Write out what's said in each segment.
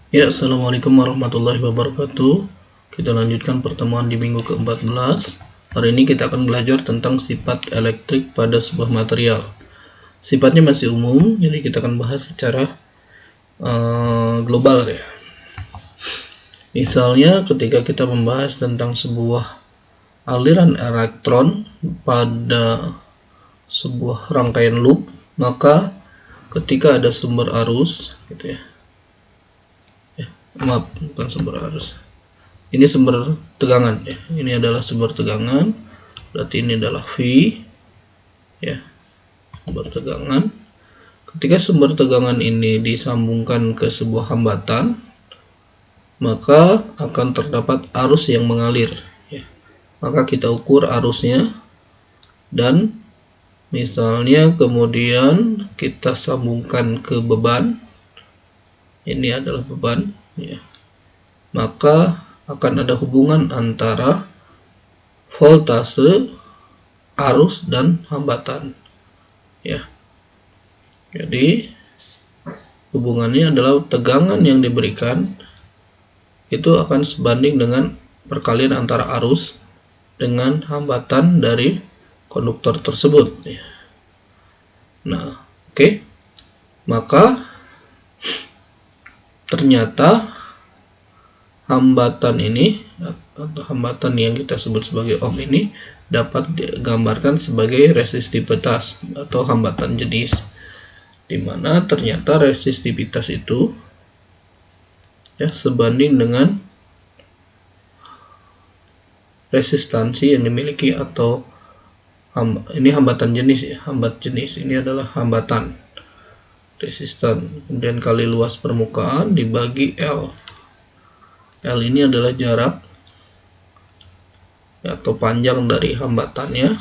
Ya, Assalamualaikum warahmatullahi wabarakatuh. Kita lanjutkan pertemuan di minggu ke-14. Hari ini kita akan belajar tentang sifat elektrik pada sebuah material. Sifatnya masih umum, jadi kita akan bahas secara global ya. Misalnya ketika kita membahas tentang sebuah aliran elektron pada sebuah rangkaian loop, maka ketika ada sumber arus gitu ya. Maaf, bukan sumber arus. Ini sumber tegangan ya. Ini adalah sumber tegangan. Berarti ini adalah V ya. Sumber tegangan. Ketika sumber tegangan ini disambungkan ke sebuah hambatan, maka akan terdapat arus yang mengalir ya. Maka kita ukur arusnya dan misalnya kemudian kita sambungkan ke beban. Ini adalah beban ya. Maka akan ada hubungan antara voltase, arus, dan hambatan ya. Jadi hubungannya adalah tegangan yang diberikan itu akan sebanding dengan perkalian antara arus dengan hambatan dari konduktor tersebut ya. Nah, oke. Maka ternyata hambatan ini atau hambatan yang kita sebut sebagai ohm ini dapat digambarkan sebagai resistivitas atau hambatan jenis, di mana ternyata resistivitas itu ya sebanding dengan resistansi yang dimiliki atau ini hambatan jenis ya, hambat jenis ini adalah hambatan resistan, kemudian kali luas permukaan dibagi L. L ini adalah jarak atau panjang dari hambatannya.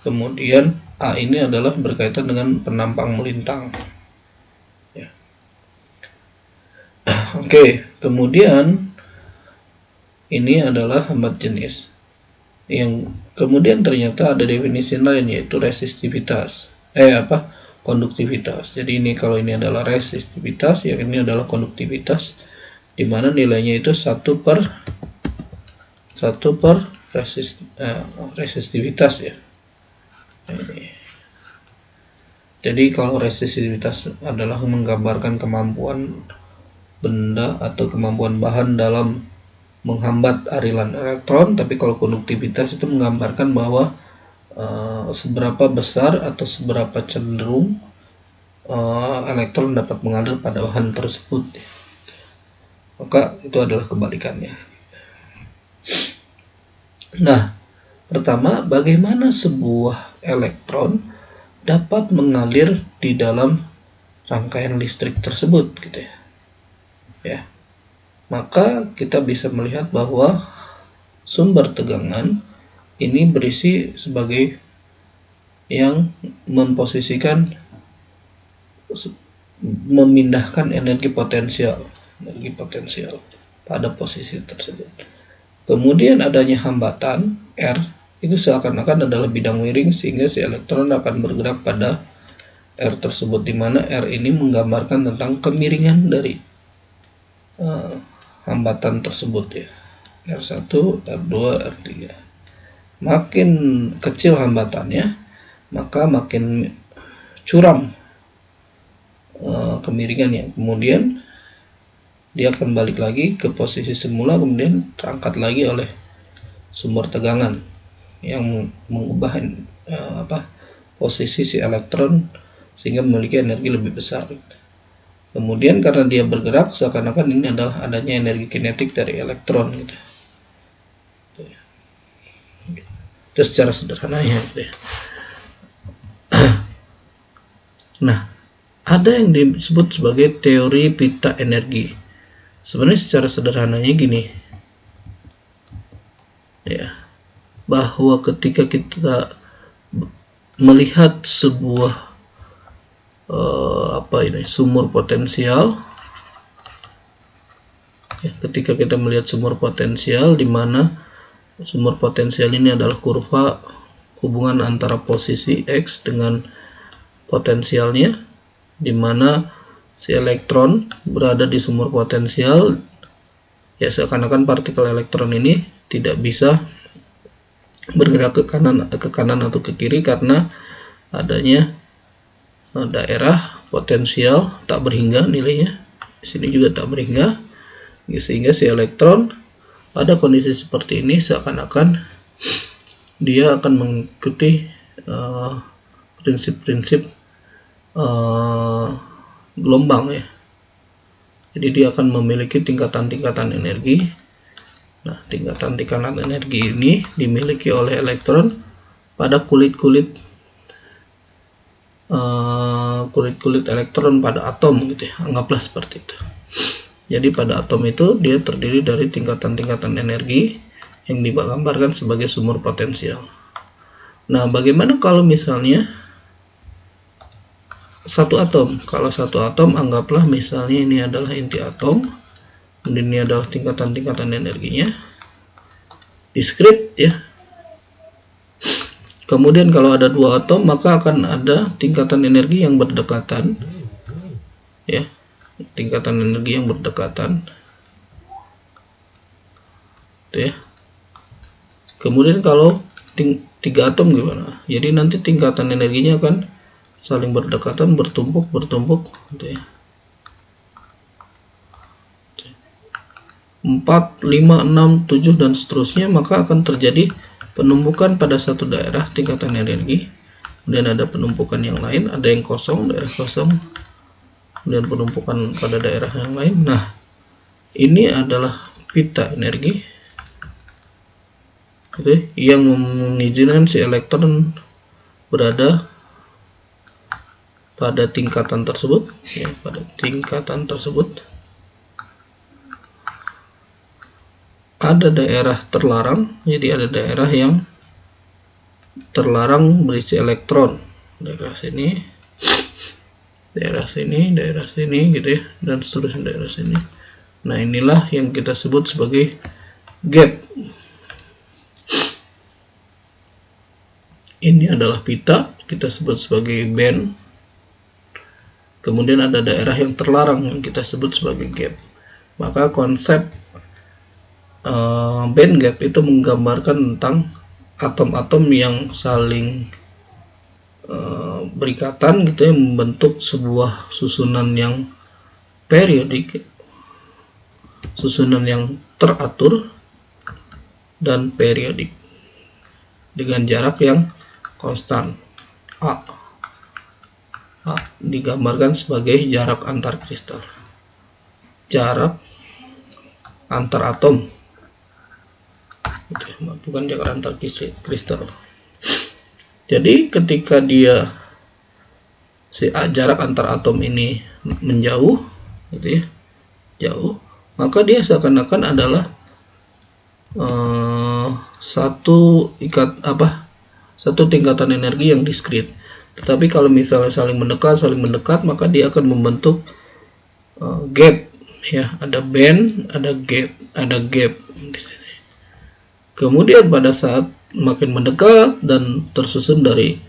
Kemudian A ini adalah berkaitan dengan penampang melintang. Ya. Oke, kemudian ini adalah hambat jenis. Yang kemudian ternyata ada definisi lain yaitu resistivitas. Konduktivitas. Jadi ini kalau ini adalah resistivitas, yang ini adalah konduktivitas, di mana nilainya itu 1 per resistivitas ya. Jadi kalau resistivitas adalah menggambarkan kemampuan benda atau kemampuan bahan dalam menghambat aliran elektron, tapi kalau konduktivitas itu menggambarkan bahwa seberapa besar atau seberapa cenderung elektron dapat mengalir pada bahan tersebut. Maka itu adalah kebalikannya. Nah, pertama, bagaimana sebuah elektron dapat mengalir di dalam rangkaian listrik tersebut gitu ya. Ya. Maka kita bisa melihat bahwa sumber tegangan ini berisi sebagai yang memindahkan energi potensial pada posisi tersebut. Kemudian adanya hambatan R itu seakan-akan adalah bidang miring sehingga si elektron akan bergerak pada R tersebut, di mana R ini menggambarkan tentang kemiringan dari hambatan tersebut ya. R1, R2, R3. Makin kecil hambatannya, maka makin curam kemiringannya. Kemudian dia akan balik lagi ke posisi semula, kemudian terangkat lagi oleh sumber tegangan yang mengubah posisi si elektron sehingga memiliki energi lebih besar. Kemudian karena dia bergerak, seakan-akan ini adalah adanya energi kinetik dari elektron gitu. Itu secara sederhananya gitu ya. Nah, ada yang disebut sebagai teori pita energi. Sebenarnya secara sederhananya gini ya, bahwa ketika kita melihat sebuah sumur potensial ya, ketika kita melihat sumur potensial, di mana sumur potensial ini adalah kurva hubungan antara posisi X dengan potensialnya, di mana si elektron berada di sumur potensial, ya seakan-akan partikel elektron ini tidak bisa bergerak ke kanan atau ke kiri karena adanya daerah potensial tak berhingga nilainya. Di sini juga tak berhingga, sehingga si elektron pada kondisi seperti ini seakan-akan dia akan mengikuti prinsip-prinsip gelombang ya. Jadi dia akan memiliki tingkatan-tingkatan energi. Nah, tingkatan-tingkatan energi ini dimiliki oleh elektron pada kulit-kulit elektron pada atom gitu ya. Anggaplah seperti itu. Jadi pada atom itu dia terdiri dari tingkatan-tingkatan energi yang digambarkan sebagai sumur potensial. Nah, bagaimana kalau misalnya satu atom? Kalau satu atom, anggaplah misalnya ini adalah inti atom, kemudian ini adalah tingkatan-tingkatan energinya, diskrit ya. Kemudian kalau ada dua atom, maka akan ada tingkatan energi yang berdekatan, ya, tingkatan energi yang berdekatan, itu ya. Kemudian kalau tiga atom gimana? Jadi nanti tingkatan energinya akan saling berdekatan, bertumpuk, gitu ya. 4, 5, 6, 7 dan seterusnya, maka akan terjadi penumpukan pada satu daerah tingkatan energi. Kemudian ada penumpukan yang lain, ada yang kosong, daerah kosong, kemudian penumpukan pada daerah yang lain. Nah, ini adalah pita energi gitu, yang mengizinkan si elektron berada pada tingkatan tersebut ya, pada tingkatan tersebut. Ada daerah terlarang, jadi ada daerah yang terlarang berisi elektron, daerah sini, daerah sini, daerah sini gitu ya, dan seterusnya daerah sini. Nah, inilah yang kita sebut sebagai gap. Ini adalah pita, kita sebut sebagai band. Kemudian ada daerah yang terlarang yang kita sebut sebagai gap. Maka konsep band gap itu menggambarkan tentang atom-atom yang saling berikatan gitu ya, membentuk sebuah susunan yang periodik, susunan yang teratur dan periodik dengan jarak yang konstan. A digambarkan sebagai jarak antar kristal, jarak antar atom, bukan jarak antar kristal. Jadi ketika dia jarak antar atom ini menjauh, gitu ya, jauh, maka dia seakan-akan adalah satu tingkatan energi yang diskrit. Tetapi kalau misalnya saling mendekat, maka dia akan membentuk gap, ya, ada band, ada gap di sini. Kemudian pada saat makin mendekat dan tersusun dari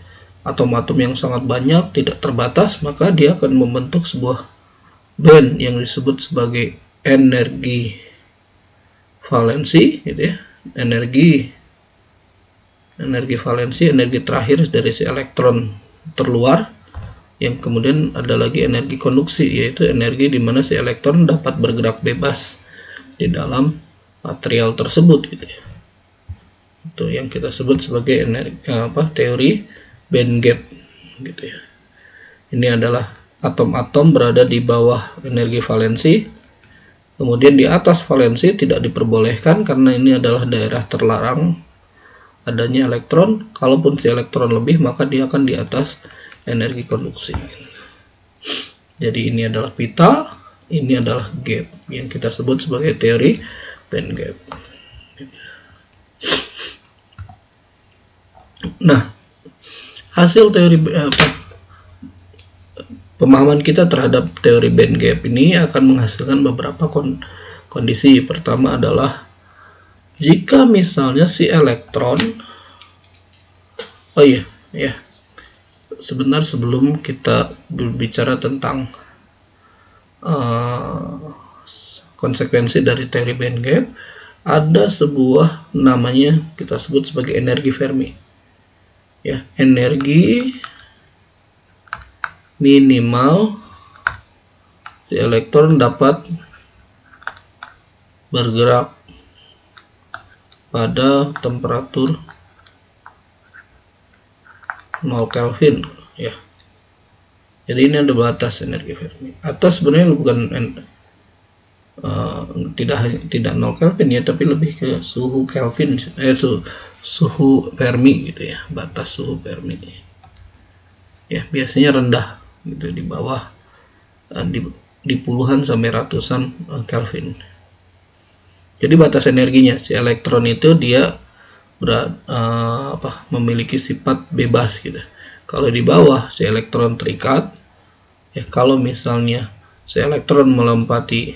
atom-atom yang sangat banyak, tidak terbatas, maka dia akan membentuk sebuah band yang disebut sebagai energi valensi, gitu ya. Energi valensi, energi terakhir dari si elektron terluar, yang kemudian ada lagi energi konduksi, yaitu energi di mana si elektron dapat bergerak bebas di dalam material tersebut, gitu ya. Itu yang kita sebut sebagai teori band gap, gitu ya. Ini adalah atom-atom berada di bawah energi valensi, kemudian di atas valensi tidak diperbolehkan karena ini adalah daerah terlarang adanya elektron. Kalaupun si elektron lebih, maka dia akan di atas energi konduksi. Jadi ini adalah pita, ini adalah gap yang kita sebut sebagai teori band gap. Nah, hasil teori pemahaman kita terhadap teori band gap ini akan menghasilkan beberapa kondisi. Pertama adalah jika misalnya si elektron, sebentar sebelum kita berbicara tentang konsekuensi dari teori band gap, ada sebuah namanya kita sebut sebagai energi Fermi. Ya, energi minimal si elektron dapat bergerak pada temperatur 0 Kelvin, ya. Jadi ini ada batas energi Fermi. Atas sebenarnya bukan tidak 0 Kelvin ya, tapi lebih ke suhu Kelvin, suhu Fermi gitu ya, batas suhu Fermi. Ya, biasanya rendah gitu, di bawah di puluhan sampai ratusan Kelvin. Jadi batas energinya si elektron itu dia memiliki sifat bebas gitu. Kalau di bawah si elektron terikat, ya kalau misalnya si elektron melompati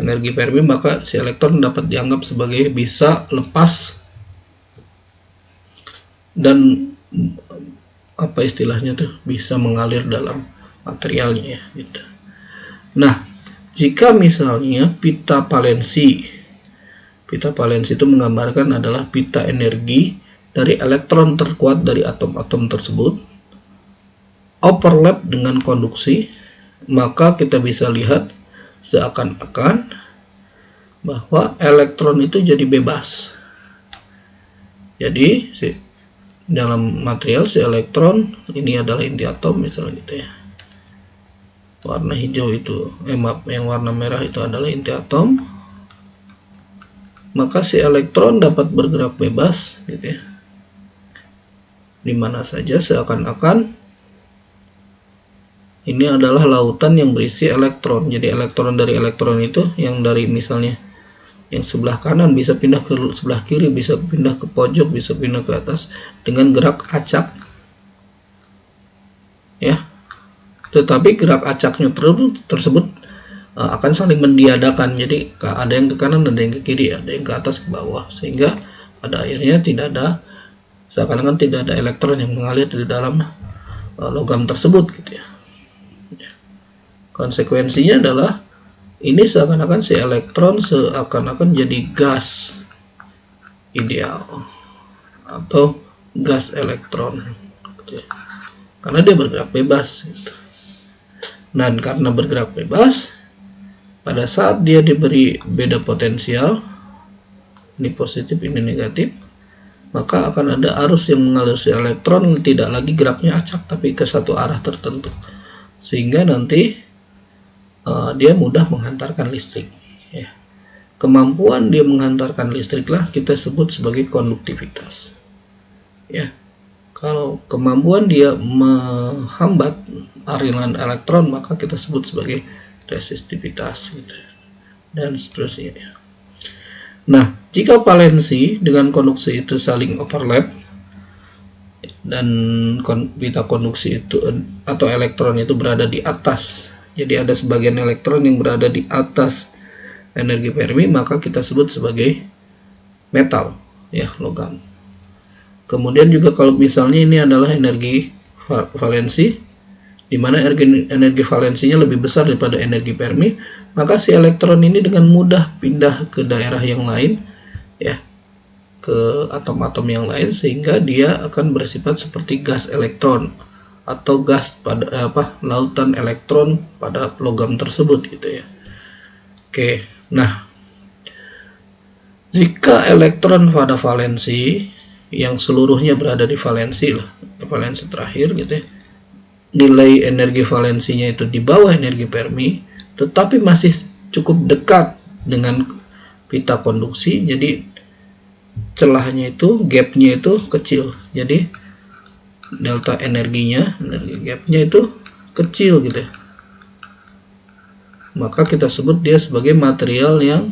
energi Fermi, maka si elektron dapat dianggap sebagai bisa lepas dan apa istilahnya tuh, bisa mengalir dalam materialnya ya gitu. Nah, jika misalnya pita valensi itu menggambarkan adalah pita energi dari elektron terkuat dari atom-atom tersebut overlap dengan konduksi, maka kita bisa lihat seakan-akan bahwa elektron itu jadi bebas. Jadi dalam material si elektron ini adalah inti atom misalnya gitu ya. Warna hijau itu, yang warna merah itu adalah inti atom. Maka si elektron dapat bergerak bebas gitu ya, dimana saja, seakan-akan ini adalah lautan yang berisi elektron. Jadi elektron dari elektron itu, yang dari misalnya yang sebelah kanan bisa pindah ke sebelah kiri, bisa pindah ke pojok, bisa pindah ke atas dengan gerak acak ya. Tetapi gerak acaknya tersebut akan saling mendiadakan. Jadi ada yang ke kanan, ada yang ke kiri, ada yang ke atas, ke bawah, sehingga pada akhirnya tidak ada, seakan-akan tidak ada elektron yang mengalir di dalam logam tersebut gitu ya. Konsekuensinya adalah ini seakan-akan si elektron seakan-akan jadi gas ideal atau gas elektron gitu ya. Karena dia bergerak bebas gitu. Dan karena bergerak bebas, pada saat dia diberi beda potensial, ini positif, ini negatif, maka akan ada arus yang mengalir si elektron, tidak lagi geraknya acak tapi ke satu arah tertentu, sehingga nanti dia mudah menghantarkan listrik ya. Kemampuan dia menghantarkan listriklah kita sebut sebagai konduktivitas ya. Kalau kemampuan dia menghambat aliran elektron, maka kita sebut sebagai resistivitas gitu, dan seterusnya ya. Nah, jika valensi dengan konduksi itu saling overlap dan pita konduksi itu atau elektron itu berada di atas, jadi ada sebagian elektron yang berada di atas energi Fermi, maka kita sebut sebagai metal ya, logam. Kemudian juga kalau misalnya ini adalah energi valensi, di mana energi valensinya lebih besar daripada energi Fermi, maka si elektron ini dengan mudah pindah ke daerah yang lain ya, ke atom-atom yang lain, sehingga dia akan bersifat seperti gas elektron atau gas pada lautan elektron pada logam tersebut gitu ya. Oke, nah jika elektron pada valensi yang seluruhnya berada di valensi terakhir gitu ya, nilai energi valensinya itu di bawah energi Fermi, tetapi masih cukup dekat dengan pita konduksi, jadi celahnya itu, gapnya itu kecil, jadi delta energi gapnya itu kecil gitu ya. Maka kita sebut dia sebagai material yang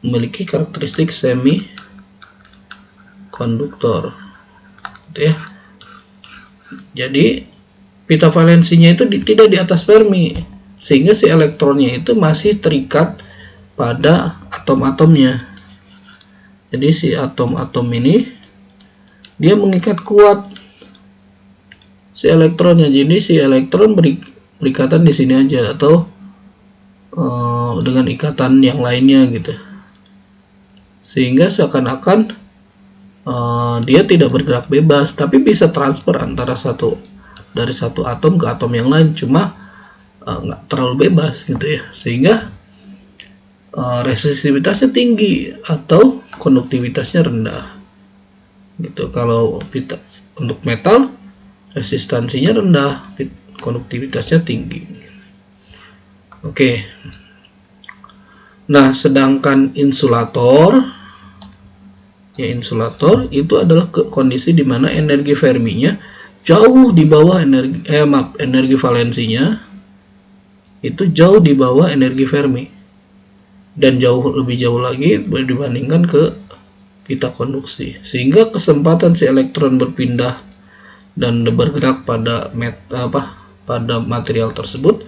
memiliki karakteristik semi konduktor gitu ya. Jadi pita valensinya itu tidak di atas Fermi, sehingga si elektronnya itu masih terikat pada atom-atomnya. Jadi si atom-atom ini dia mengikat kuat si elektronnya. Jadi si elektron berikatan di sini aja, atau dengan ikatan yang lainnya gitu, sehingga seakan-akan dia tidak bergerak bebas, tapi bisa transfer antara dari satu atom ke atom yang lain, cuma nggak terlalu bebas gitu ya, sehingga resistivitasnya tinggi atau konduktivitasnya rendah gitu. Kalau untuk metal resistansinya rendah, konduktivitasnya tinggi. Oke. Nah, sedangkan insulator itu adalah kondisi di mana energi Fermi-nya jauh di bawah energi valensinya itu jauh di bawah energi Fermi, dan lebih jauh lagi dibandingkan ke pita konduksi, sehingga kesempatan si elektron berpindah dan bergerak pada material tersebut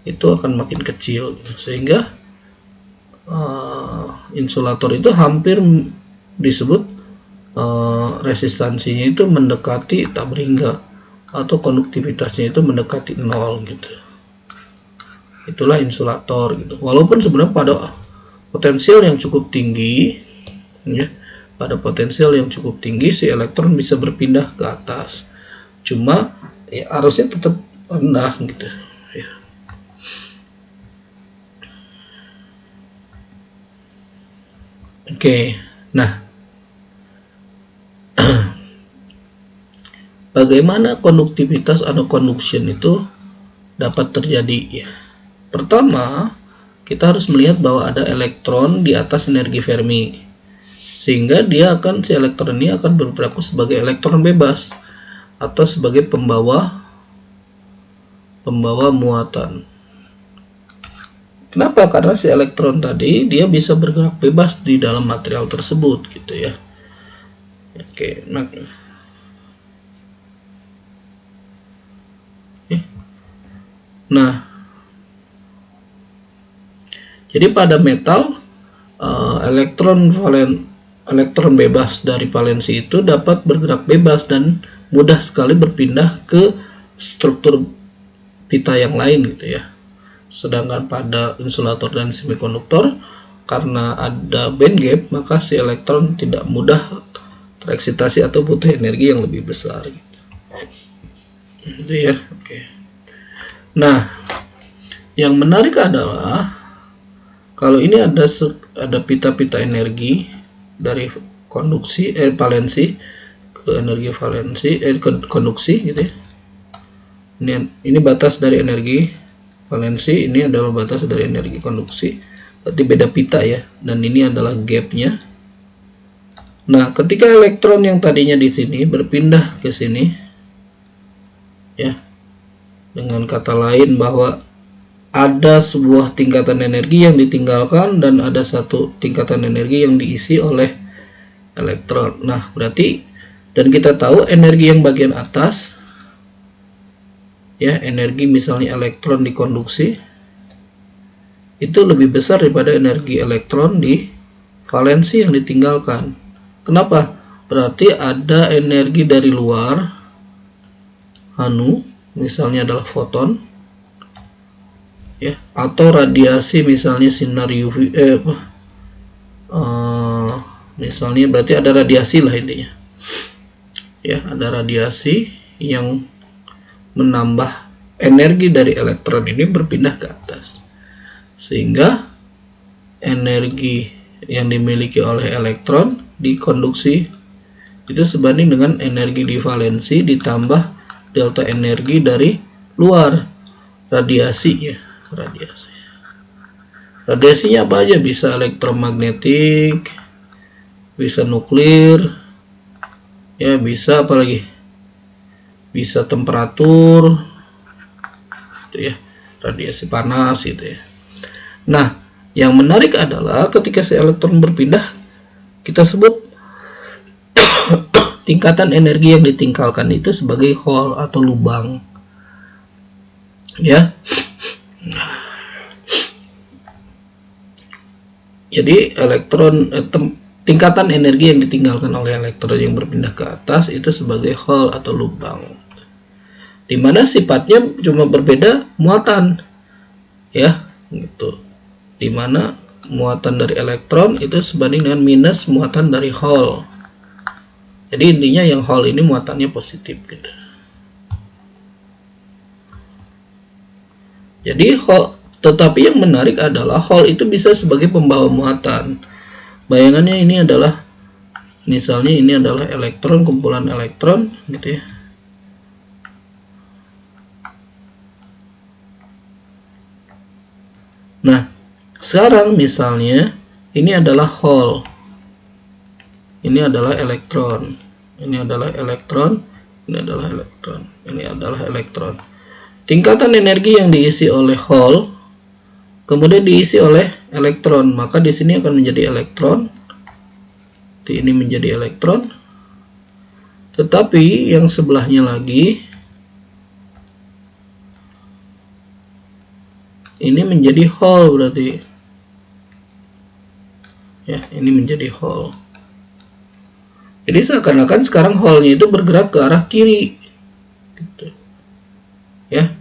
itu akan makin kecil, sehingga insulator itu hampir disebut resistansinya itu mendekati tak berhingga, atau konduktivitasnya itu mendekati 0 gitu. Itulah insulator gitu. Walaupun sebenarnya pada potensial yang cukup tinggi ya, si elektron bisa berpindah ke atas, cuma ya arusnya tetap rendah gitu ya. Oke, nah bagaimana konduktivitas atau conduction itu dapat terjadi ya? Pertama, kita harus melihat bahwa ada elektron di atas energi Fermi, sehingga si elektron ini akan berperilaku sebagai elektron bebas atau sebagai pembawa muatan. Kenapa? Karena si elektron tadi dia bisa bergerak bebas di dalam material tersebut gitu ya. Oke, nah, jadi pada metal elektron bebas dari valensi itu dapat bergerak bebas dan mudah sekali berpindah ke struktur pita yang lain gitu ya. Sedangkan pada insulator dan semikonduktor, karena ada band gap, maka si elektron tidak mudah tereksitasi atau butuh energi yang lebih besar gitu. Gitu ya. Oke. Nah, yang menarik adalah kalau ini ada pita-pita energi dari valensi ke energi ke konduksi gitu ya. Ini batas dari energi valensi, ini adalah batas dari energi konduksi. Berarti beda pita ya, dan ini adalah gapnya. Nah, ketika elektron yang tadinya di sini berpindah ke sini ya, dengan kata lain bahwa ada sebuah tingkatan energi yang ditinggalkan dan ada satu tingkatan energi yang diisi oleh elektron. Nah, berarti, dan kita tahu energi yang bagian atas ya, energi misalnya elektron di konduksi itu lebih besar daripada energi elektron di valensi yang ditinggalkan. Kenapa? Berarti ada energi dari luar, misalnya adalah foton ya, atau radiasi misalnya sinar UV misalnya, berarti ada radiasi lah intinya ya, ada radiasi yang menambah energi dari elektron ini berpindah ke atas, sehingga energi yang dimiliki oleh elektron di konduksi itu sebanding dengan energi di valensi ditambah delta energi dari luar, radiasi ya. Radiasinya apa aja? Bisa elektromagnetik, bisa nuklir ya, bisa apa lagi, bisa temperatur gitu ya, radiasi panas gitu ya. Nah, yang menarik adalah ketika si elektron berpindah, kita sebut tingkatan energi yang ditinggalkan itu sebagai hole atau lubang ya. Jadi tingkatan energi yang ditinggalkan oleh elektron yang berpindah ke atas itu sebagai hole atau lubang, dimana sifatnya cuma berbeda muatan ya gitu. di mana muatan dari elektron itu sebanding dengan minus muatan dari hole. Jadi intinya yang hole ini muatannya positif gitu. Jadi tetapi yang menarik adalah hole itu bisa sebagai pembawa muatan. Bayangannya ini adalah, misalnya ini adalah elektron, kumpulan elektron gitu ya. Nah, sekarang misalnya ini adalah hole. Ini adalah elektron. Ini adalah elektron. Ini adalah elektron. Ini adalah elektron. Tingkatan energi yang diisi oleh hole kemudian diisi oleh elektron, maka di sini akan menjadi elektron. Ini menjadi elektron. Tetapi yang sebelahnya lagi ini menjadi hole berarti. Ya, ini menjadi hole. Jadi seakan-akan sekarang hole-nya itu bergerak ke arah kiri. Gitu. Ya.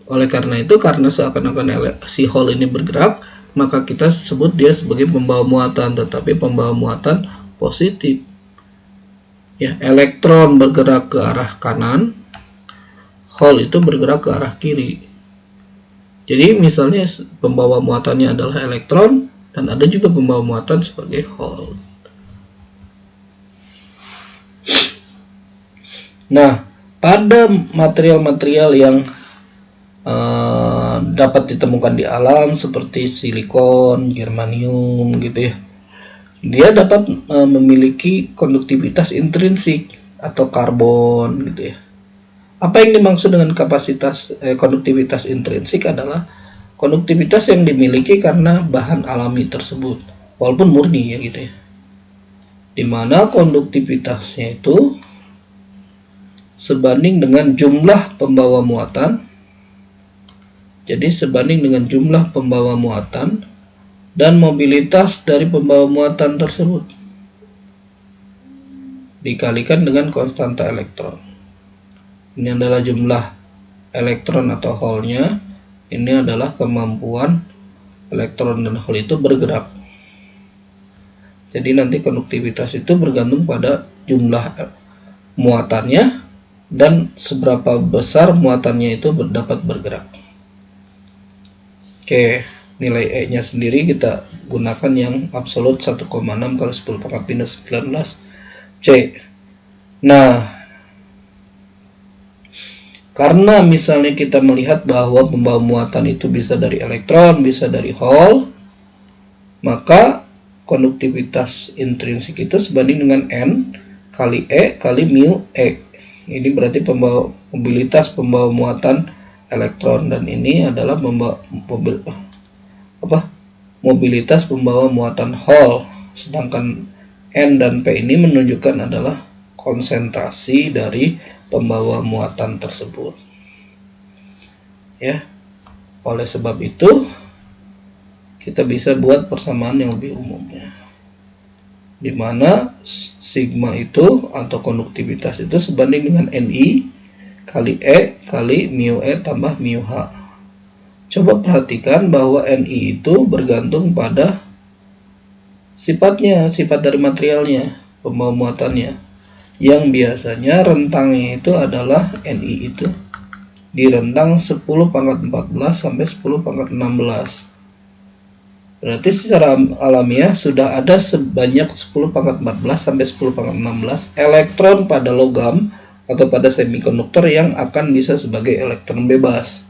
Oleh karena itu, karena seakan-akan si hole ini bergerak, maka kita sebut dia sebagai pembawa muatan, tetapi pembawa muatan positif. Ya, elektron bergerak ke arah kanan, hole itu bergerak ke arah kiri. Jadi misalnya pembawa muatannya adalah elektron, dan ada juga pembawa muatan sebagai hole. Nah, pada material-material yang dapat ditemukan di alam seperti silikon, germanium gitu ya, dia dapat memiliki konduktivitas intrinsik atau karbon gitu ya. Apa yang dimaksud dengan kapasitas konduktivitas intrinsik adalah konduktivitas yang dimiliki karena bahan alami tersebut, walaupun murni ya gitu ya, dimana konduktivitasnya itu sebanding dengan jumlah pembawa muatan. Jadi sebanding dengan jumlah pembawa muatan dan mobilitas dari pembawa muatan tersebut dikalikan dengan konstanta elektron. Ini adalah jumlah elektron atau hole-nya. Ini adalah kemampuan elektron dan hole itu bergerak. Jadi nanti konduktivitas itu bergantung pada jumlah muatannya dan seberapa besar muatannya itu dapat bergerak. Oke, nilai E-nya sendiri kita gunakan yang absolut 1,6 kali 10 pangkat minus 19 C. Nah, karena misalnya kita melihat bahwa pembawa muatan itu bisa dari elektron, bisa dari hole, maka konduktivitas intrinsik itu sebanding dengan N kali E kali mu E. Ini berarti mobilitas pembawa muatan elektron, dan ini adalah mobilitas pembawa muatan hole. Sedangkan N dan P ini menunjukkan adalah konsentrasi dari pembawa muatan tersebut. Ya. Oleh sebab itu, kita bisa buat persamaan yang lebih umumnya, di mana sigma itu atau konduktivitas itu sebanding dengan Ni kali E kali mu E tambah mu H. Coba perhatikan bahwa Ni itu bergantung pada sifatnya, sifat dari materialnya, pembawa muatannya, yang biasanya rentangnya itu adalah Ni itu di rentang 10 pangkat 14 sampai 10 pangkat 16. Berarti secara alamiah sudah ada sebanyak 10 pangkat 14 sampai 10 pangkat 16 elektron pada logam atau pada semikonduktor yang akan bisa sebagai elektron bebas.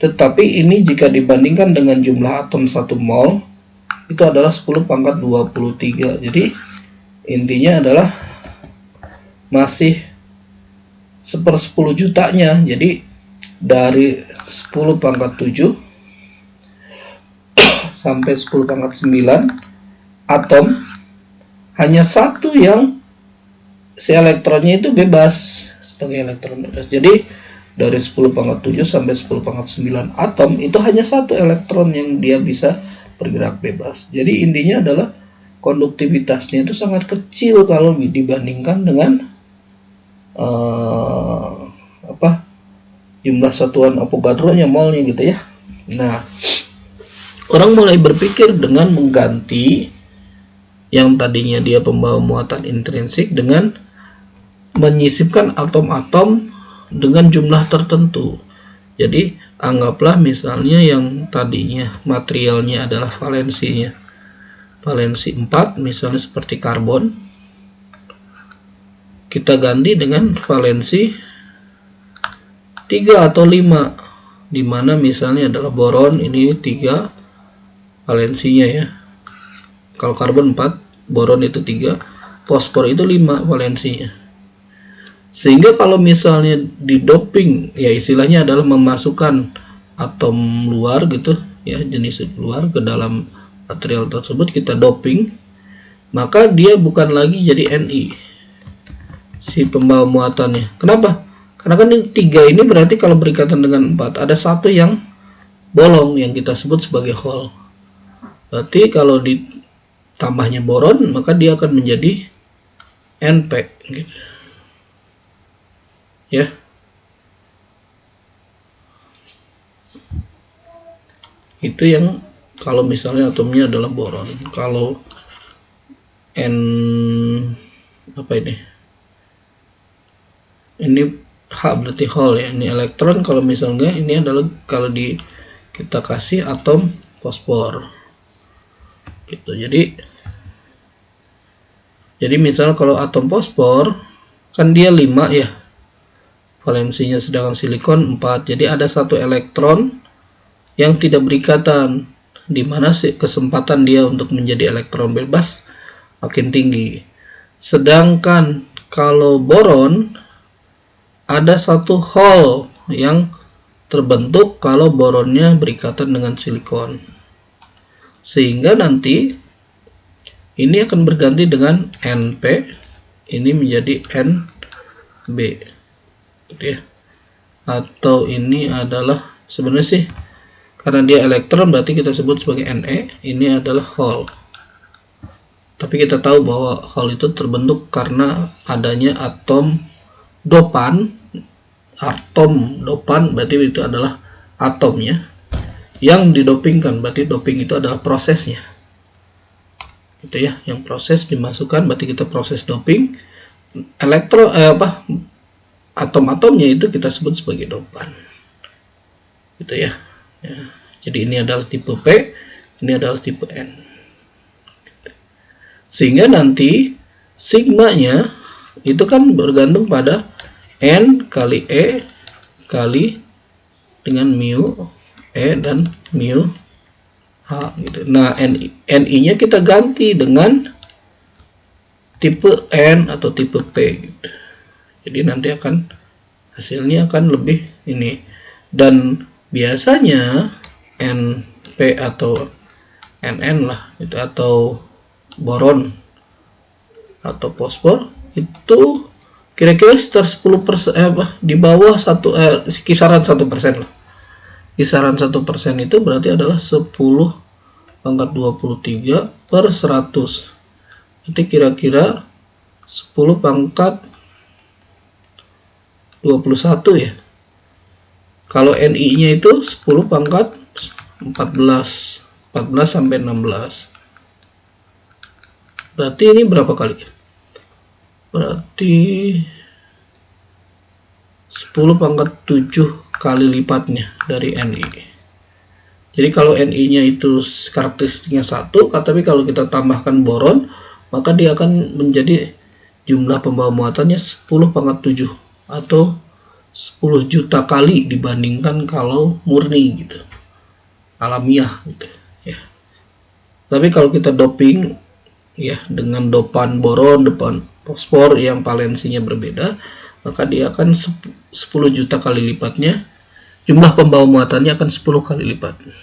Tetapi ini jika dibandingkan dengan jumlah atom 1 mol itu adalah 10 pangkat 23. Jadi intinya adalah masih 1/10 jutanya. Jadi dari 10 pangkat 7 sampai 10 pangkat 9 atom, hanya satu yang si elektronnya itu bebas sebagai elektron bebas. Jadi dari 10 pangkat 7 sampai 10 pangkat 9 atom itu hanya satu elektron yang dia bisa bergerak bebas. Jadi intinya adalah konduktivitasnya itu sangat kecil kalau dibandingkan dengan jumlah satuan Avogadro-nya, molnya gitu ya. Nah, orang mulai berpikir dengan mengganti yang tadinya dia pembawa muatan intrinsik dengan menyisipkan atom-atom dengan jumlah tertentu. Jadi anggaplah misalnya yang tadinya materialnya adalah valensi 4, misalnya seperti karbon, kita ganti dengan valensi 3 atau 5, dimana misalnya adalah boron, ini 3 valensinya ya. Kalau karbon 4, boron itu 3, fosfor itu 5 valensinya. Sehingga kalau misalnya di doping, ya istilahnya adalah memasukkan atom luar gitu ya, jenis luar ke dalam material tersebut, kita doping, maka dia bukan lagi jadi Ni, si pembawa muatannya. Kenapa? Karena kan 3 ini berarti kalau berikatan dengan 4, ada satu yang bolong yang kita sebut sebagai hole. Berarti kalau ditambahnya boron, maka dia akan menjadi Np gitu. Ya. Itu yang kalau misalnya atomnya adalah boron. Kalau N apa ini? Ini H berarti hole ya. Ini elektron. Kalau misalnya ini adalah kalau kita kasih atom fosfor. Gitu. Jadi misal kalau atom fosfor kan dia 5 ya. Valensinya, sedangkan silikon 4. Jadi ada satu elektron yang tidak berikatan, di mana kesempatan dia untuk menjadi elektron bebas makin tinggi. Sedangkan kalau boron ada satu hole yang terbentuk kalau boronnya berikatan dengan silikon. Sehingga nanti ini akan berganti dengan Np, ini menjadi Nb. Gitu ya. Atau ini adalah sebenarnya sih karena dia elektron berarti kita sebut sebagai Ne, ini adalah hole. Tapi kita tahu bahwa hole itu terbentuk karena adanya atom dopan. Atom dopan berarti itu adalah atomnya yang didopingkan, berarti doping itu adalah prosesnya. Gitu ya, yang proses dimasukkan berarti kita proses doping. Atom-atomnya itu kita sebut sebagai dopan. Gitu ya. Jadi ini adalah tipe P, ini adalah tipe N. Sehingga nanti sigmanya itu kan bergantung pada N kali E kali dengan mu E dan mu H gitu. Nah, Ni-nya kita ganti dengan tipe N atau tipe P gitu. Jadi nanti hasilnya akan lebih ini. Dan biasanya Np atau Nn lah itu, atau boron atau fosfor itu kira-kira sekitar 10% di bawah kisaran 1% lah. Kisaran 1% itu berarti adalah 10 pangkat 23 per 100. Berarti kira-kira 10 pangkat 21 ya. Kalau Ni-nya itu 10 pangkat 14 sampai 16. Berarti ini berapa kali? Berarti 10 pangkat 7 kali lipatnya dari Ni. Jadi kalau Ni-nya itu karakteristiknya 1, tapi kalau kita tambahkan boron, maka dia akan menjadi jumlah pembawa muatannya 10 pangkat 7 atau 10 juta kali dibandingkan kalau murni gitu, alamiah gitu ya. Tapi kalau kita doping ya dengan dopan boron, dopan fosfor yang valensinya berbeda, maka dia akan 10 juta kali lipatnya, jumlah pembawa muatannya akan 10 kali lipat gitu.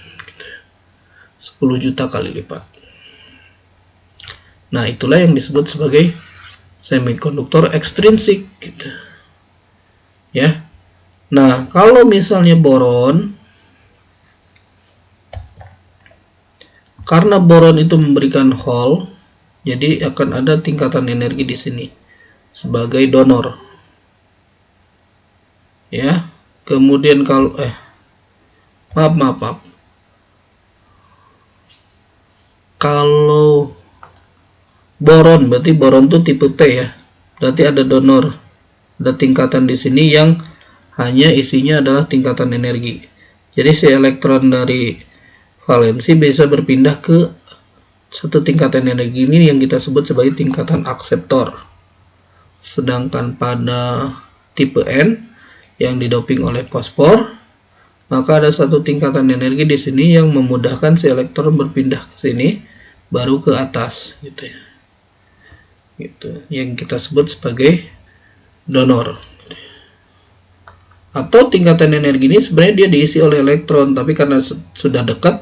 10 juta kali lipat. Nah, itulah yang disebut sebagai semikonduktor ekstrinsik gitu. Ya. Nah, kalau misalnya boron, karena boron itu memberikan hole, jadi akan ada tingkatan energi di sini sebagai donor. Ya. Kemudian kalau maaf. kalau boron, berarti boron itu tipe P ya. Berarti ada donor, ada tingkatan di sini yang hanya isinya adalah tingkatan energi. Jadi si elektron dari valensi bisa berpindah ke satu tingkatan energi ini yang kita sebut sebagai tingkatan akseptor. Sedangkan pada tipe N yang didoping oleh fosfor, maka ada satu tingkatan energi di sini yang memudahkan si elektron berpindah ke sini baru ke atas gitu ya. Gitu, yang kita sebut sebagai donor. Atau tingkatan energi ini sebenarnya dia diisi oleh elektron, tapi karena sudah dekat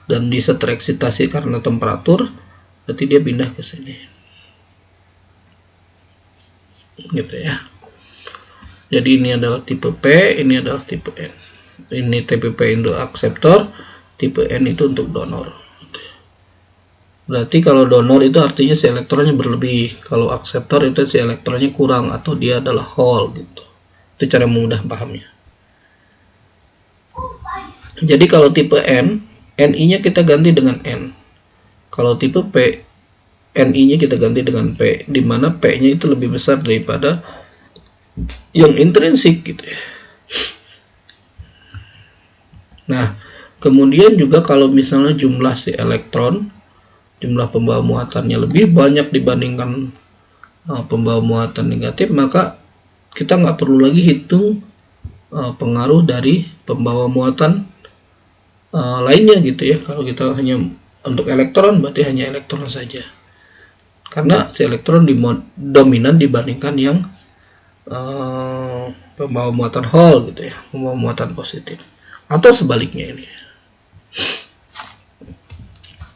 dan bisa tereksitasi karena temperatur, berarti dia pindah ke sini. Gitu ya. Jadi ini adalah tipe P, ini adalah tipe N. Ini tipe P untuk akseptor, tipe N itu untuk donor. Berarti kalau donor itu artinya si elektronnya berlebih, kalau akseptor itu si elektronnya kurang atau dia adalah hole gitu. Itu cara mudah pahamnya. Jadi kalau tipe N, Ni-nya kita ganti dengan N. Kalau tipe P, Ni-nya kita ganti dengan P, di mana P-nya itu lebih besar daripada yang intrinsik gitu ya. Nah, kemudian juga kalau misalnya jumlah si elektron, jumlah pembawa muatannya lebih banyak dibandingkan pembawa muatan negatif, maka kita nggak perlu lagi hitung pengaruh dari pembawa muatan lainnya gitu ya. Kalau kita hanya untuk elektron, berarti hanya elektron saja, karena si elektron dominan dibandingkan yang pembawa muatan hole gitu ya, pembawa muatan positif, atau sebaliknya ini.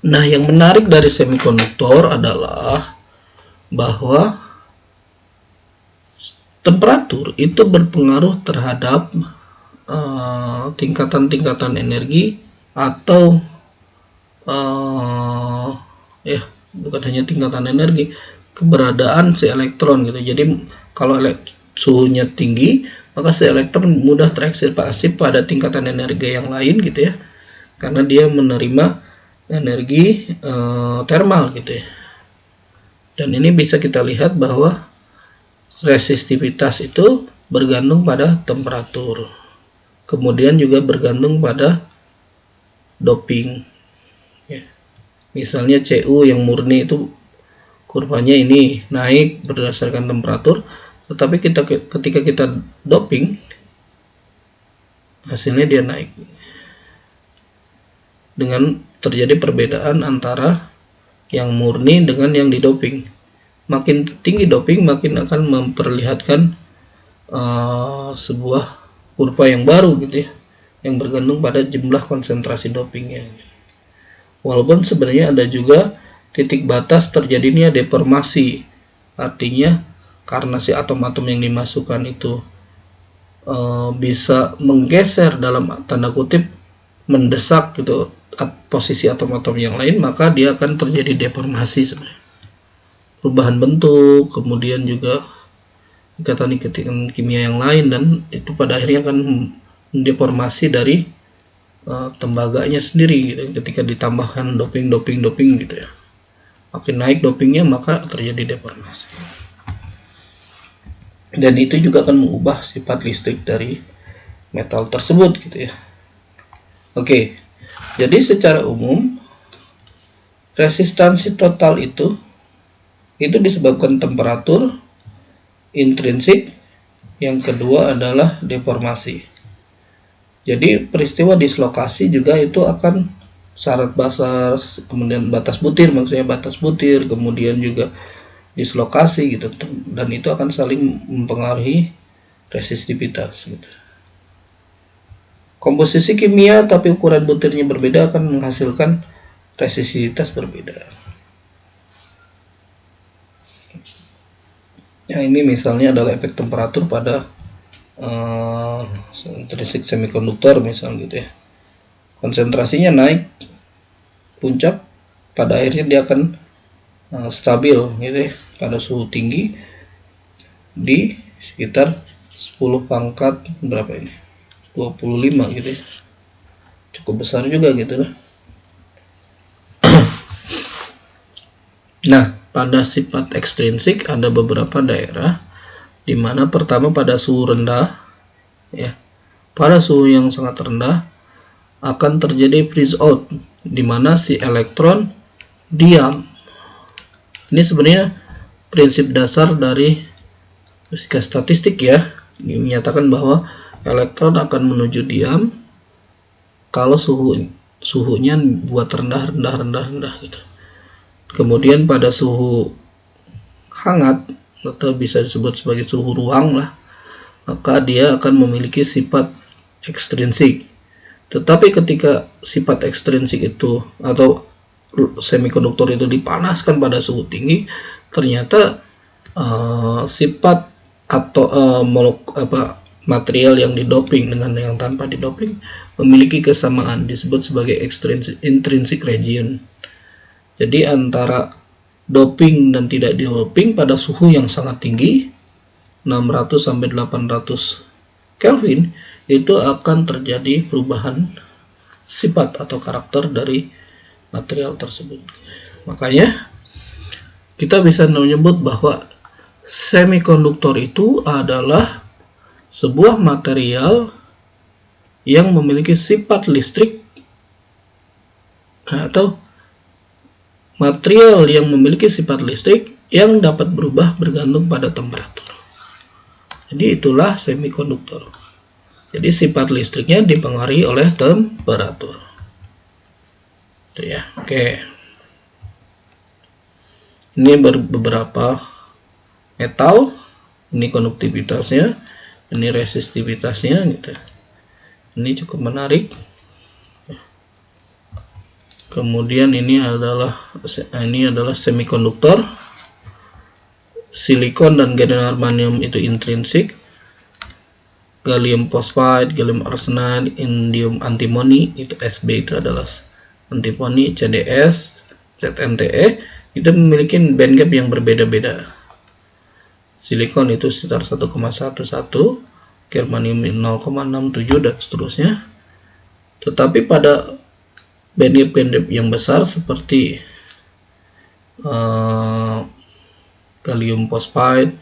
Nah, yang menarik dari semikonduktor adalah bahwa temperatur itu berpengaruh terhadap tingkatan-tingkatan energi atau bukan hanya tingkatan energi, keberadaan si elektron gitu. Jadi kalau suhunya tinggi, maka si elektron mudah tereksitasi pada tingkatan energi yang lain gitu ya, karena dia menerima energi termal gitu ya. Dan ini bisa kita lihat bahwa resistivitas itu bergantung pada temperatur, kemudian juga bergantung pada doping ya. Misalnya Cu yang murni itu kurvanya ini naik berdasarkan temperatur, tetapi ketika kita doping, hasilnya dia naik. Dengan terjadi perbedaan antara yang murni dengan yang didoping. Makin tinggi doping, makin akan memperlihatkan sebuah kurva yang baru gitu ya, yang bergantung pada jumlah konsentrasi dopingnya. Walaupun sebenarnya ada juga titik batas terjadinya deformasi, artinya karena si atom-atom yang dimasukkan itu bisa menggeser, dalam tanda kutip mendesak gitu posisi atom-atom yang lain, maka dia akan terjadi deformasi sebenarnya, perubahan bentuk, kemudian juga ikatan-ikatan kimia yang lain, dan itu pada akhirnya akan mendeformasi dari tembaganya sendiri gitu, ketika ditambahkan doping gitu ya. Makin naik dopingnya, maka terjadi deformasi. Dan itu juga akan mengubah sifat listrik dari metal tersebut gitu ya. Oke, jadi secara umum resistansi total itu disebabkan temperatur intrinsik, yang kedua adalah deformasi. Jadi peristiwa dislokasi juga itu akan syarat batas, kemudian batas butir, maksudnya batas butir, kemudian juga dislokasi gitu, dan itu akan saling mempengaruhi resistivitas gitu. Komposisi kimia tapi ukuran butirnya berbeda akan menghasilkan resistivitas berbeda. Ya, ini misalnya adalah efek temperatur pada intrinsik semikonduktor misalnya gitu ya. Konsentrasinya naik puncak, pada akhirnya dia akan stabil gitu ya, pada suhu tinggi di sekitar 10 pangkat berapa ini, 25 gitu ya, cukup besar juga gitu lah. Nah, pada sifat ekstrinsik ada beberapa daerah di mana pertama pada suhu rendah, ya, pada suhu yang sangat rendah akan terjadi freeze out, di mana si elektron diam. Ini sebenarnya prinsip dasar dari fisika statistik, ya. Ini menyatakan bahwa elektron akan menuju diam kalau suhunya buat rendah gitu. Kemudian pada suhu hangat atau bisa disebut sebagai suhu ruang lah, maka dia akan memiliki sifat ekstrinsik. Tetapi ketika sifat ekstrinsik itu atau semikonduktor itu dipanaskan pada suhu tinggi, ternyata sifat atau material yang didoping dengan yang tanpa didoping memiliki kesamaan, disebut sebagai intrinsic region. Jadi antara doping dan tidak didoping pada suhu yang sangat tinggi 600 sampai 800 Kelvin itu akan terjadi perubahan sifat atau karakter dari material tersebut. Makanya kita bisa menyebut bahwa semikonduktor itu adalah sebuah material yang memiliki sifat listrik atau material yang memiliki sifat listrik yang dapat berubah bergantung pada temperatur. Jadi itulah semikonduktor. Jadi sifat listriknya dipengaruhi oleh temperatur. Itu ya. Oke. Ini beberapa metal. Ini konduktivitasnya, ini resistivitasnya gitu. Ini cukup menarik. Kemudian ini adalah semikonduktor. Silikon dan germanium itu intrinsik. Gallium phosphide, gallium arsenide, indium antimony itu Sb itu adalah antimony, CdS, ZnTe itu memiliki band gap yang berbeda-beda. Silikon itu sekitar 1,11, germanium 0,67 dan seterusnya. Tetapi pada band gap yang besar seperti gallium phosphide,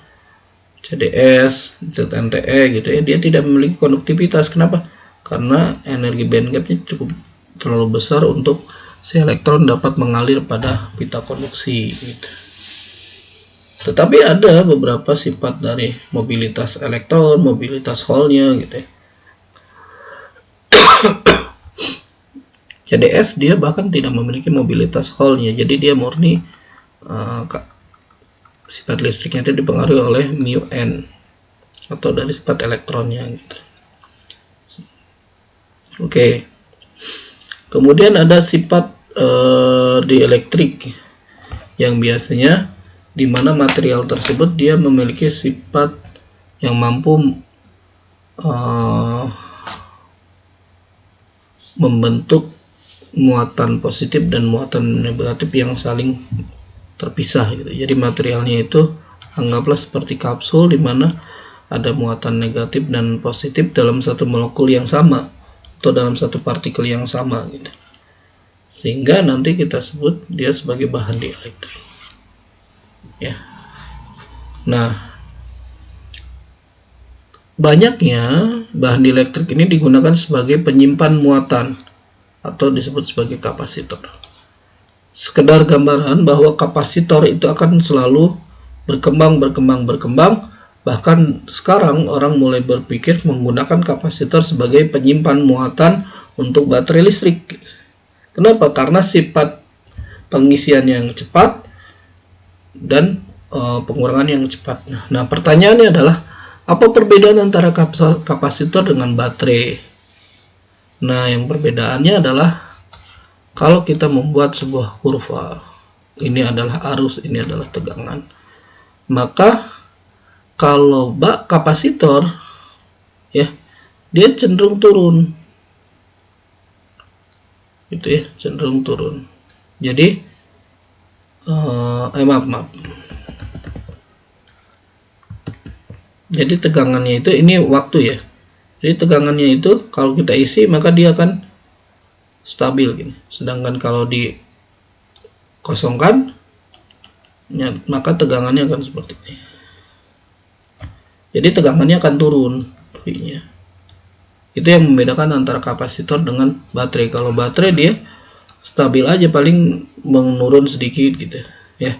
CdS, ZnTe gitu ya, dia tidak memiliki konduktivitas. Kenapa? Karena energi band gapnya cukup terlalu besar untuk si elektron dapat mengalir pada pita konduksi gitu. Tetapi ada beberapa sifat dari mobilitas elektron, mobilitas hole-nya gitu ya. CdS dia bahkan tidak memiliki mobilitas hole-nya, jadi dia murni sifat listriknya itu dipengaruhi oleh mu n atau dari sifat elektronnya gitu. Oke. Kemudian ada sifat dielektrik yang biasanya di mana material tersebut dia memiliki sifat yang mampu membentuk muatan positif dan muatan negatif yang saling terpisah gitu. Jadi materialnya itu anggaplah seperti kapsul di mana ada muatan negatif dan positif dalam satu molekul yang sama atau dalam satu partikel yang sama gitu. Sehingga nanti kita sebut dia sebagai bahan dielektrik. Ya. Nah, banyaknya bahan dielektrik ini digunakan sebagai penyimpan muatan atau disebut sebagai kapasitor. Sekedar gambaran bahwa kapasitor itu akan selalu berkembang. Bahkan sekarang orang mulai berpikir menggunakan kapasitor sebagai penyimpan muatan untuk baterai listrik. Kenapa? Karena sifat pengisian yang cepat dan pengurangan yang cepat. Nah, pertanyaannya adalah apa perbedaan antara kapasitor dengan baterai? Nah, yang perbedaannya adalah kalau kita membuat sebuah kurva, ini adalah arus, ini adalah tegangan, maka kalau kapasitor ya dia cenderung turun gitu ya, cenderung turun. Jadi maaf. Jadi tegangannya itu ini waktu ya. Jadi tegangannya itu kalau kita isi maka dia akan stabil gini. Sedangkan kalau dikosongkan ya, maka tegangannya akan seperti ini. Jadi tegangannya akan turun V-nya. Itu yang membedakan antara kapasitor dengan baterai. Kalau baterai dia stabil aja, paling menurun sedikit gitu ya.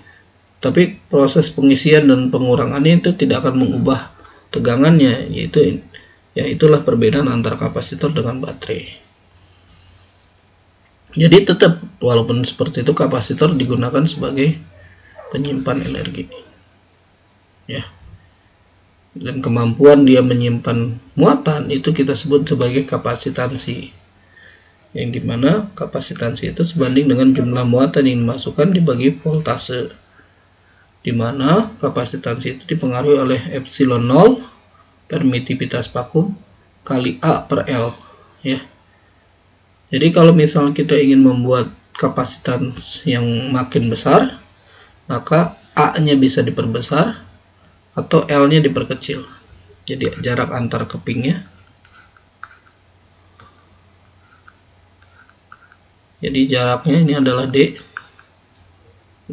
Tapi proses pengisian dan pengurangannya itu tidak akan mengubah tegangannya, yaitu ya itulah perbedaan antara kapasitor dengan baterai. Jadi tetap walaupun seperti itu kapasitor digunakan sebagai penyimpan energi. Ya. Dan kemampuan dia menyimpan muatan itu kita sebut sebagai kapasitansi, yang dimana kapasitansi itu sebanding dengan jumlah muatan yang dimasukkan dibagi voltase, dimana kapasitansi itu dipengaruhi oleh epsilon 0 permitivitas vakum kali A per L ya. Jadi kalau misalnya kita ingin membuat kapasitas yang makin besar, maka A-nya bisa diperbesar atau L-nya diperkecil. Jadi jarak antar kepingnya. Jadi jaraknya ini adalah D,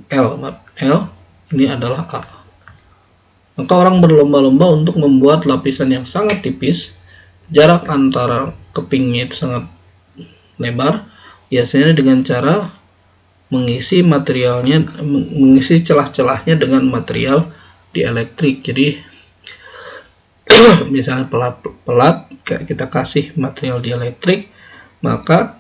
L ini adalah A. Maka orang berlomba-lomba untuk membuat lapisan yang sangat tipis, jarak antara kepingnya itu sangat lebar, biasanya dengan cara mengisi materialnya, mengisi celah-celahnya dengan material dielektrik. Jadi misalnya pelat kita kasih material dielektrik, maka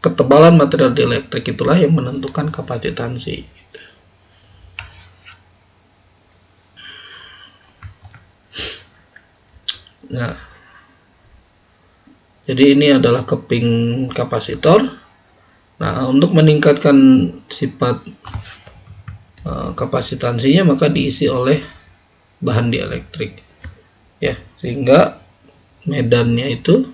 ketebalan material dielektrik itulah yang menentukan kapasitansi. Nah, jadi ini adalah keping kapasitor. Nah, untuk meningkatkan sifat kapasitansinya maka diisi oleh bahan dielektrik ya, sehingga medannya itu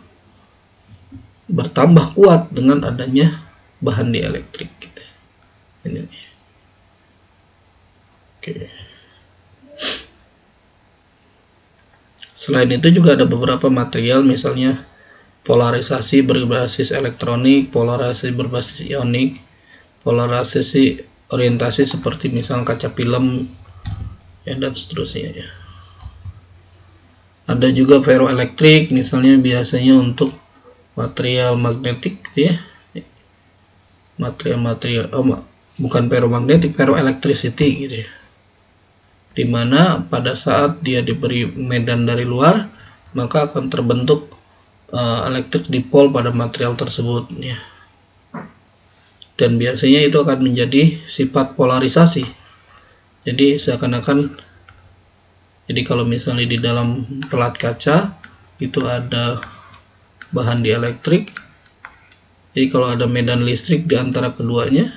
bertambah kuat dengan adanya bahan dielektrik gitu. Ini. Oke. Selain itu juga ada beberapa material, misalnya polarisasi berbasis elektronik, polarisasi berbasis ionik, polarisasi orientasi seperti misal kaca film ya, dan seterusnya ya. Ada juga ferroelektrik, misalnya biasanya untuk material magnetik gitu ya. Material bukan ferromagnetik, ferroelectricity gitu ya. Dimana pada saat dia diberi medan dari luar, maka akan terbentuk elektrik dipol pada material tersebut ya. Dan biasanya itu akan menjadi sifat polarisasi. Jadi seakan-akan, jadi kalau misalnya di dalam pelat kaca itu ada bahan dielektrik, jadi kalau ada medan listrik di antara keduanya,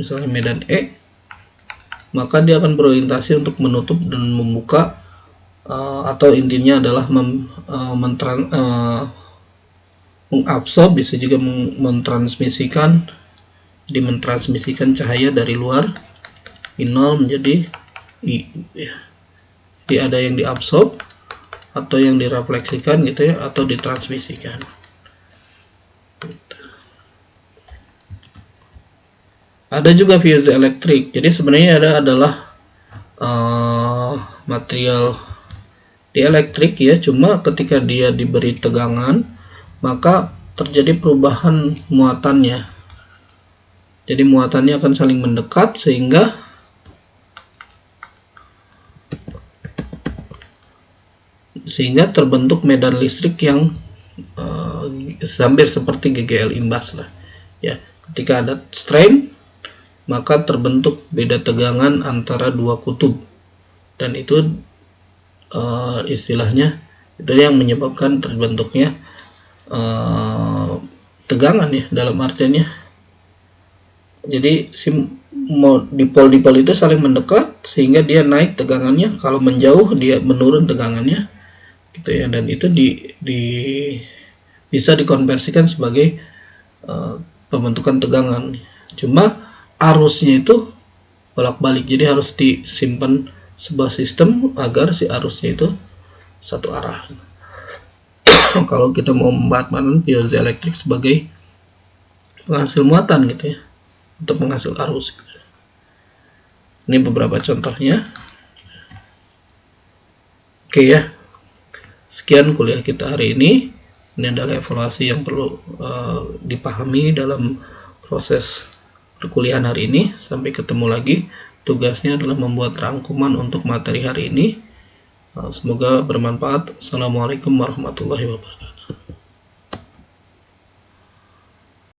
misalnya medan E, maka dia akan berorientasi untuk menutup dan membuka, atau intinya adalah mengabsorb, bisa juga mentransmisikan cahaya dari luar I0 menjadi I ya. Jadi ada yang diabsorb atau yang direfleksikan gitu ya, atau ditransmisikan. Ada juga piezoelektrik. Jadi sebenarnya adalah material dielektrik ya, cuma ketika dia diberi tegangan maka terjadi perubahan muatannya. Jadi muatannya akan saling mendekat sehingga terbentuk medan listrik yang hampir seperti GGL imbas lah ya. Ketika ada strain, maka terbentuk beda tegangan antara dua kutub, dan itu istilahnya itu yang menyebabkan terbentuknya tegangan ya, dalam artiannya. Jadi dipol itu saling mendekat sehingga dia naik tegangannya, kalau menjauh dia menurun tegangannya gitu ya, dan itu bisa dikonversikan sebagai pembentukan tegangan. Cuma arusnya itu bolak-balik, jadi harus disimpan sebuah sistem agar si arusnya itu satu arah. Kalau kita mau membangun piezoelektrik sebagai penghasil muatan gitu ya, untuk penghasil arus gitu. Ini beberapa contohnya. Oke ya, sekian kuliah kita hari ini. Ini adalah evaluasi yang perlu dipahami dalam proses perkuliahan hari ini. Sampai ketemu lagi. Tugasnya adalah membuat rangkuman untuk materi hari ini. Semoga bermanfaat. Assalamualaikum warahmatullahi wabarakatuh.